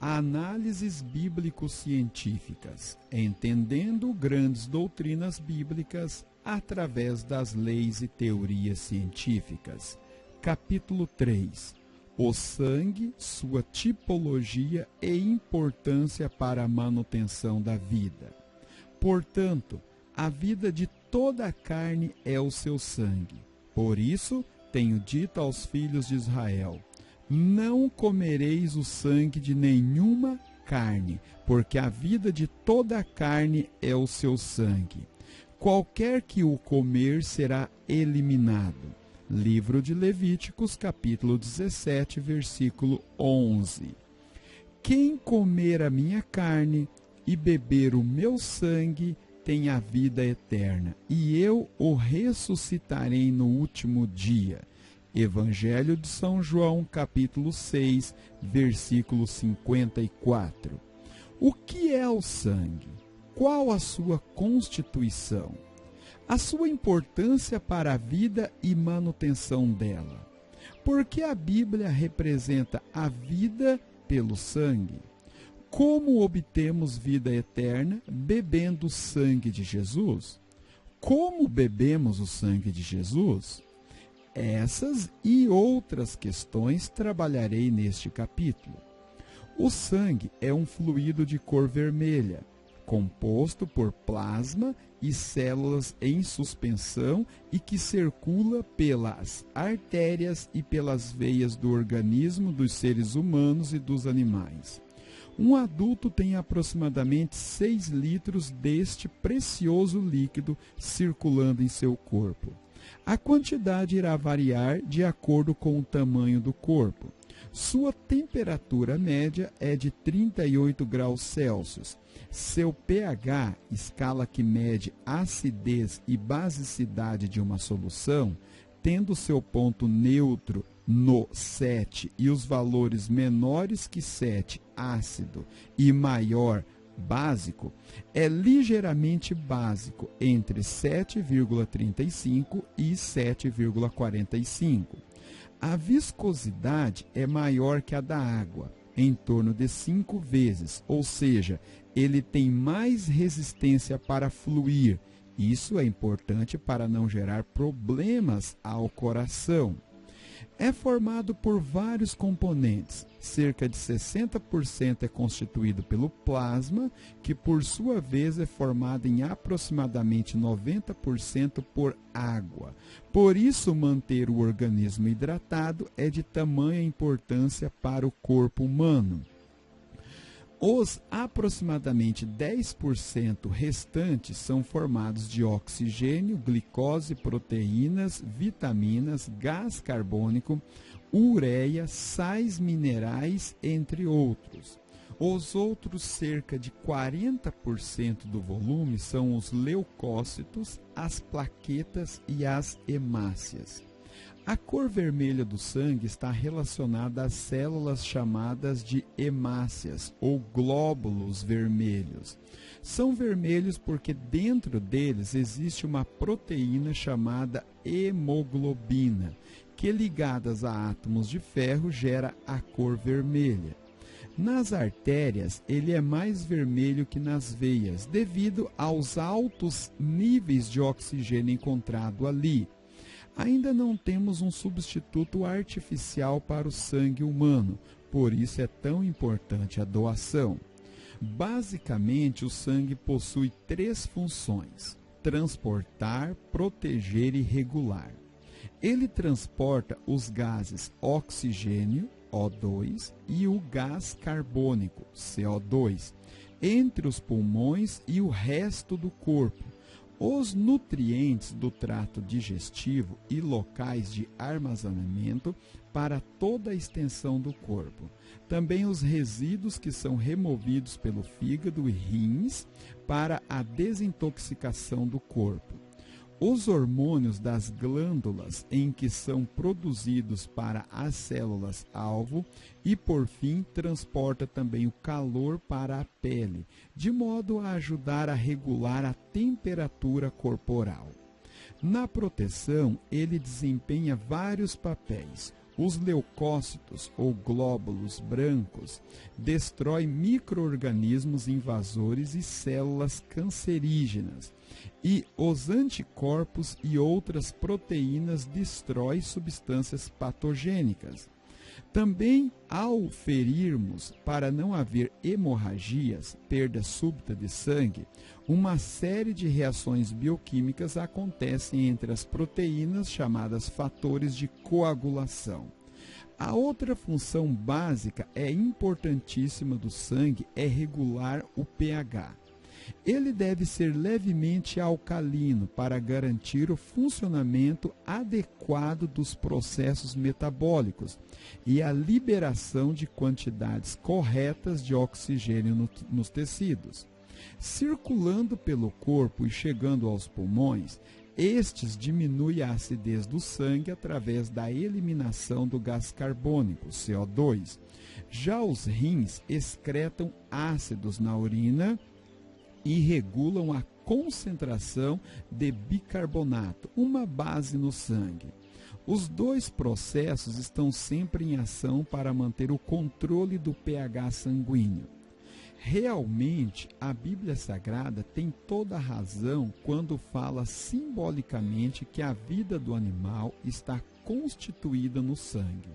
Análises bíblico-científicas, entendendo grandes doutrinas bíblicas através das leis e teorias científicas. Capítulo 3. O sangue, sua tipologia e importância para a manutenção da vida. Portanto, a vida de toda a carne é o seu sangue. Por isso, tenho dito aos filhos de Israel: não comereis o sangue de nenhuma carne, porque a vida de toda a carne é o seu sangue. Qualquer que o comer será eliminado. Livro de Levíticos, capítulo 17, versículo 11. Quem comer a minha carne e beber o meu sangue tem a vida eterna, e eu o ressuscitarei no último dia. Evangelho de São João, capítulo 6, versículo 54. O que é o sangue? Qual a sua constituição? A sua importância para a vida e manutenção dela. Por que a Bíblia representa a vida pelo sangue? Como obtemos vida eterna bebendo o sangue de Jesus? Como bebemos o sangue de Jesus? Essas e outras questões trabalharei neste capítulo. O sangue é um fluido de cor vermelha, composto por plasma e células em suspensão e que circula pelas artérias e pelas veias do organismo dos seres humanos e dos animais. Um adulto tem aproximadamente 6 litros deste precioso líquido circulando em seu corpo. A quantidade irá variar de acordo com o tamanho do corpo. Sua temperatura média é de 38 graus Celsius. Seu pH, escala que mede a acidez e basicidade de uma solução, tendo seu ponto neutro no 7 e os valores menores que 7, ácido, e maior, básico, é ligeiramente básico, entre 7,35 e 7,45. A viscosidade é maior que a da água, em torno de 5 vezes, ou seja, ele tem mais resistência para fluir. Isso é importante para não gerar problemas ao coração. É formado por vários componentes. Cerca de 60% é constituído pelo plasma, que por sua vez é formado em aproximadamente 90% por água. Por isso, manter o organismo hidratado é de tamanha importância para o corpo humano. Os aproximadamente 10% restantes são formados de oxigênio, glicose, proteínas, vitaminas, gás carbônico, ureia, sais minerais, entre outros. Os outros cerca de 40% do volume são os leucócitos, as plaquetas e as hemácias. A cor vermelha do sangue está relacionada às células chamadas de hemácias ou glóbulos vermelhos. São vermelhos porque dentro deles existe uma proteína chamada hemoglobina, que ligadas a átomos de ferro gera a cor vermelha. Nas artérias, ele é mais vermelho que nas veias, devido aos altos níveis de oxigênio encontrado ali. Ainda não temos um substituto artificial para o sangue humano, por isso é tão importante a doação. Basicamente, o sangue possui 3 funções: transportar, proteger e regular. Ele transporta os gases oxigênio, O2, e o gás carbônico, CO2, entre os pulmões e o resto do corpo. Os nutrientes do trato digestivo e locais de armazenamento para toda a extensão do corpo. Também os resíduos que são removidos pelo fígado e rins para a desintoxicação do corpo. Os hormônios das glândulas em que são produzidos para as células-alvo e, por fim, transporta também o calor para a pele, de modo a ajudar a regular a temperatura corporal. Na proteção, ele desempenha vários papéis. Os leucócitos, ou glóbulos brancos, destroem micro-organismos invasores e células cancerígenas, e os anticorpos e outras proteínas destroem substâncias patogênicas. Também, ao ferirmos, para não haver hemorragias, perda súbita de sangue, uma série de reações bioquímicas acontecem entre as proteínas chamadas fatores de coagulação. A outra função básica importantíssima do sangue é regular o pH. Ele deve ser levemente alcalino para garantir o funcionamento adequado dos processos metabólicos e a liberação de quantidades corretas de oxigênio nos tecidos. Circulando pelo corpo e chegando aos pulmões, estes diminuem a acidez do sangue através da eliminação do gás carbônico, CO2. Já os rins excretam ácidos na urina e regulam a concentração de bicarbonato, uma base no sangue. Os dois processos estão sempre em ação para manter o controle do pH sanguíneo. Realmente, a Bíblia Sagrada tem toda a razão quando fala simbolicamente que a vida do animal está constituída no sangue,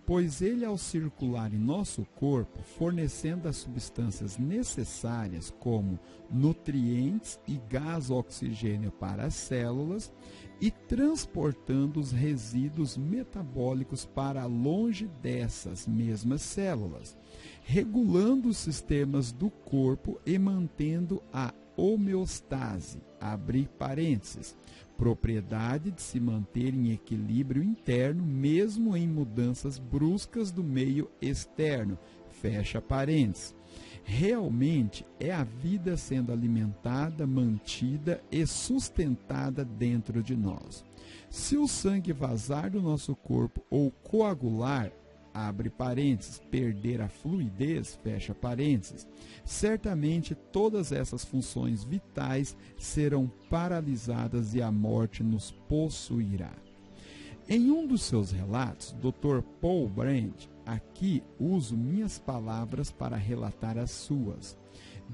pois ele, ao circular em nosso corpo, fornecendo as substâncias necessárias como nutrientes e gás oxigênio para as células e transportando os resíduos metabólicos para longe dessas mesmas células, regulando os sistemas do corpo e mantendo a homeostase, abre parênteses, propriedade de se manter em equilíbrio interno mesmo em mudanças bruscas do meio externo, fecha parênteses. Realmente é a vida sendo alimentada, mantida e sustentada dentro de nós. Se o sangue vazar do nosso corpo ou coagular, abre parênteses, perder a fluidez, fecha parênteses, certamente todas essas funções vitais serão paralisadas e a morte nos possuirá. Em um dos seus relatos, Dr. Paul Brand, aqui uso minhas palavras para relatar as suas,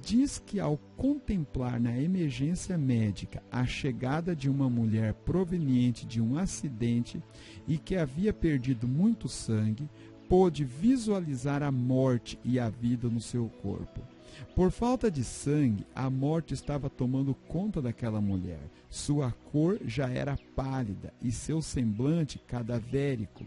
diz que ao contemplar na emergência médica a chegada de uma mulher proveniente de um acidente e que havia perdido muito sangue, pôde visualizar a morte e a vida no seu corpo. Por falta de sangue, a morte estava tomando conta daquela mulher. Sua cor já era pálida e seu semblante cadavérico.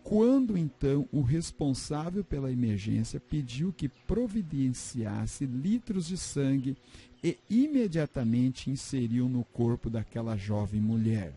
Quando então o responsável pela emergência pediu que providenciasse litros de sangue e imediatamente inseriu no corpo daquela jovem mulher.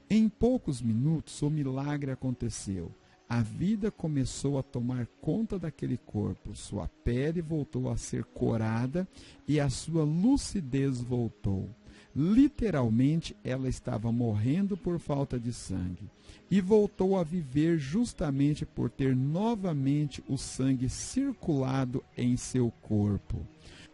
Em poucos minutos o milagre aconteceu. A vida começou a tomar conta daquele corpo, sua pele voltou a ser corada e a sua lucidez voltou. Literalmente, ela estava morrendo por falta de sangue e voltou a viver justamente por ter novamente o sangue circulado em seu corpo.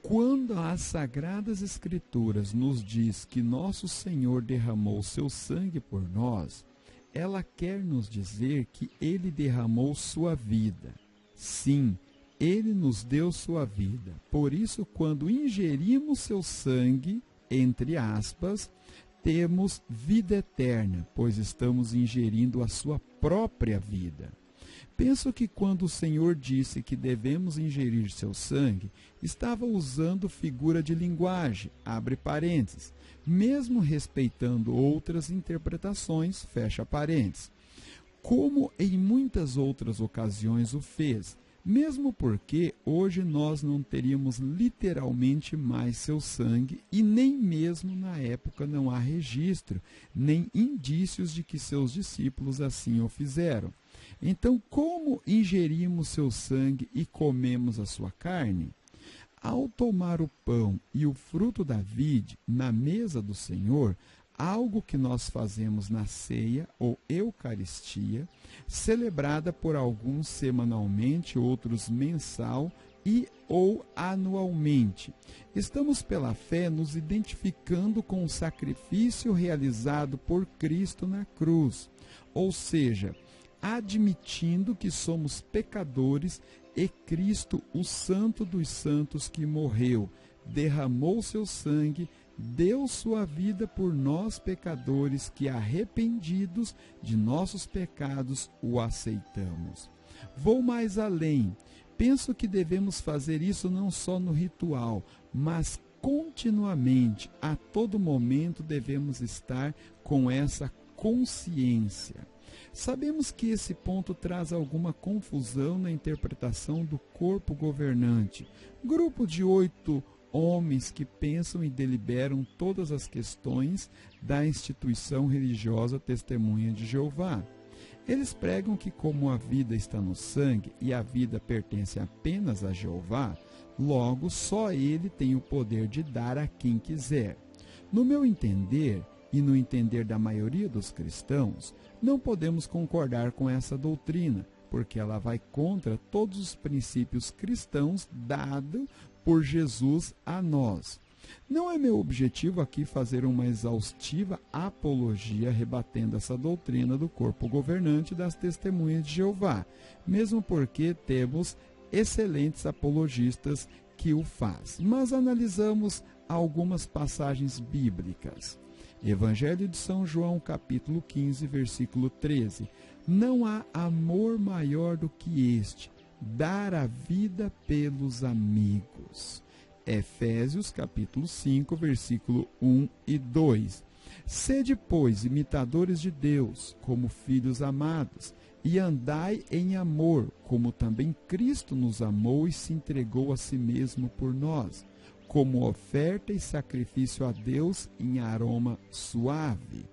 Quando as Sagradas Escrituras nos diz que nosso Senhor derramou seu sangue por nós, ela quer nos dizer que ele derramou sua vida. Sim, ele nos deu sua vida. Por isso, quando ingerimos seu sangue, entre aspas, temos vida eterna, pois estamos ingerindo a sua própria vida. Penso que quando o Senhor disse que devemos ingerir seu sangue, estava usando figura de linguagem, abre parênteses, mesmo respeitando outras interpretações, fecha parênteses, como em muitas outras ocasiões o fez, mesmo porque hoje nós não teríamos literalmente mais seu sangue e nem mesmo na época não há registro, nem indícios de que seus discípulos assim o fizeram. Então, como ingerimos seu sangue e comemos a sua carne? Ao tomar o pão e o fruto da vide na mesa do Senhor, algo que nós fazemos na ceia ou Eucaristia, celebrada por alguns semanalmente, outros mensal e ou anualmente. Estamos pela fé nos identificando com o sacrifício realizado por Cristo na cruz, ou seja, admitindo que somos pecadores e Cristo, o Santo dos Santos, que morreu, derramou seu sangue, deu sua vida por nós pecadores que, arrependidos de nossos pecados, o aceitamos. Vou mais além. Penso que devemos fazer isso não só no ritual, mas continuamente, a todo momento devemos estar com essa consciência. Sabemos que esse ponto traz alguma confusão na interpretação do corpo governante. Grupo de 8 homens que pensam e deliberam todas as questões da instituição religiosa Testemunha de Jeová. Eles pregam que, como a vida está no sangue e a vida pertence apenas a Jeová, logo só Ele tem o poder de dar a quem quiser. No meu entender, e no entender da maioria dos cristãos, não podemos concordar com essa doutrina, porque ela vai contra todos os princípios cristãos dados por Jesus a nós. Não é meu objetivo aqui fazer uma exaustiva apologia rebatendo essa doutrina do corpo governante das Testemunhas de Jeová, mesmo porque temos excelentes apologistas que o fazem. Mas analisamos algumas passagens bíblicas. Evangelho de São João, capítulo 15, versículo 13. Não há amor maior do que este, dar a vida pelos amigos. Efésios, capítulo 5, versículo 1 e 2. Sede, pois, imitadores de Deus, como filhos amados, e andai em amor, como também Cristo nos amou e se entregou a si mesmo por nós, como oferta e sacrifício a Deus em aroma suave.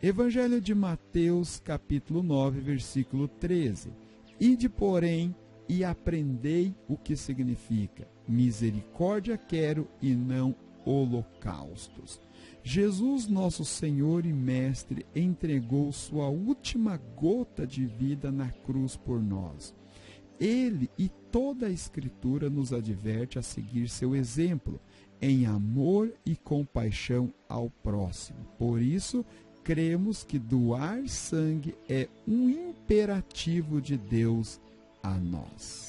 Evangelho de Mateus, capítulo 9, versículo 13. Ide, porém, e aprendei o que significa: misericórdia quero e não holocaustos. Jesus, nosso Senhor e Mestre, entregou sua última gota de vida na cruz por nós. Ele e toda a Escritura nos adverte a seguir seu exemplo em amor e compaixão ao próximo. Por isso, cremos que doar sangue é um imperativo de Deus a nós.